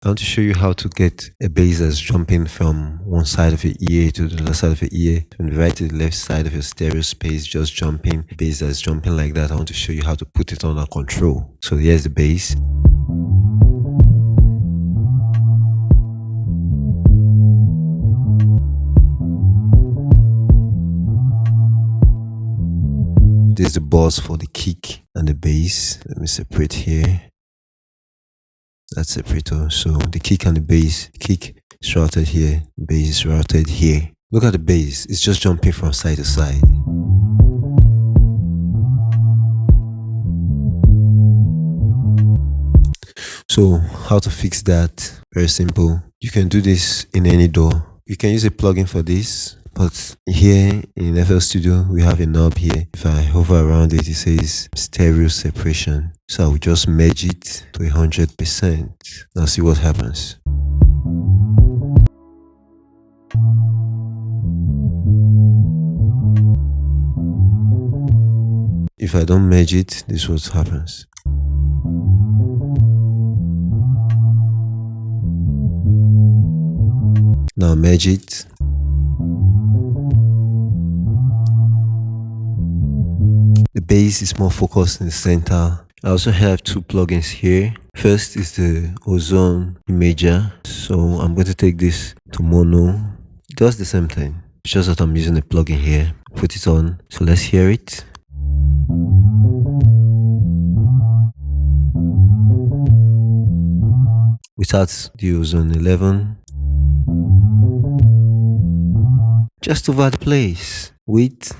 I want to show you how to get a bass that's jumping from one side of your ear to the other side of your ear, from the right to the left side of your stereo space, just jumping. A bass that's jumping like that. I want to show you how to put it under control. So here's the bass. This is the buzz for the kick and the bass. Let me separate here. That's separator. So the kick and the bass. Kick is routed here. Bass is routed here. Look at the bass. It's just jumping from side to side. So how to fix that? Very simple. You can do this in any DAW. You can use a plugin for this. But here in FL Studio, we have a knob here. If I hover around it, it says stereo separation. So I will just merge it to 100%. Now see what happens. If I don't merge it, this is what happens. Now merge it. The bass is more focused in the center. I also have two plugins here. First is the Ozone Imager. So I'm going to take this to mono. It does the same thing. It's just that I'm using a plugin here. Put it on. So let's hear it. Without the Ozone 11. Just over the place. With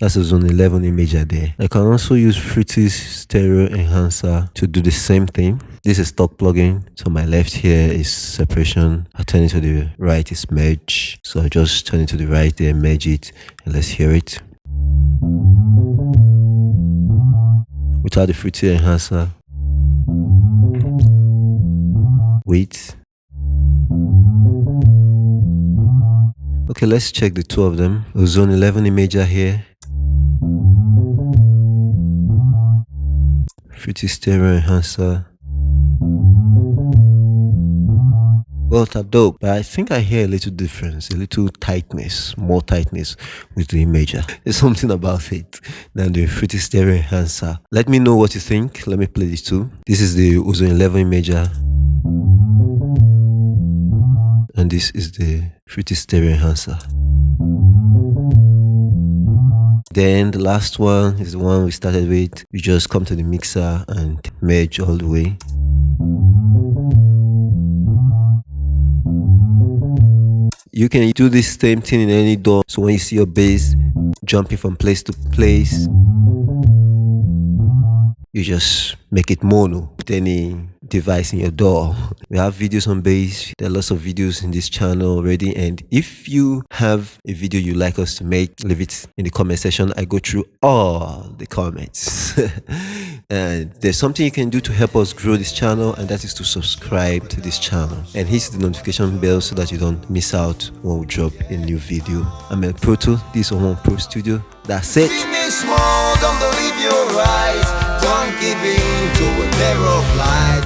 that's a Zone 11 imager there. I can also use Fruity's Stereo Enhancer to do the same thing. This is stock plugin. So my left here is separation. I turn it to the right is merge. So I just turn it to the right there, merge it, and let's hear it. Without the Fruity Enhancer. Wait. Okay, let's check the two of them. Zone 11 imager here. Fruity Stereo Enhancer. Well, tap dope, but I think I hear a little difference, a little tightness, more tightness with the imager. There's something about it than the Fruity Stereo Enhancer. Let me know what you think. Let me play this too. This is the Ozone 11 imager. And this is the Fruity Stereo Enhancer. Then the last one is the one we started with. You just come to the mixer and merge all the way. You can do this same thing in any DAW. So when you see your bass jumping from place to place, you just make it mono with any device in your DAW. We have videos on bass. There are lots of videos in this channel already. And if you have a video you like us to make, leave it in the comment section. I go through all the comments. And there's something you can do to help us grow this channel, and that is to subscribe to this channel and hit the notification bell so that you don't miss out when we drop a new video. I'm El Proto. This is Omon Pro Studio. That's it. Small, don't believe you're right. Don't give in to a terror of light.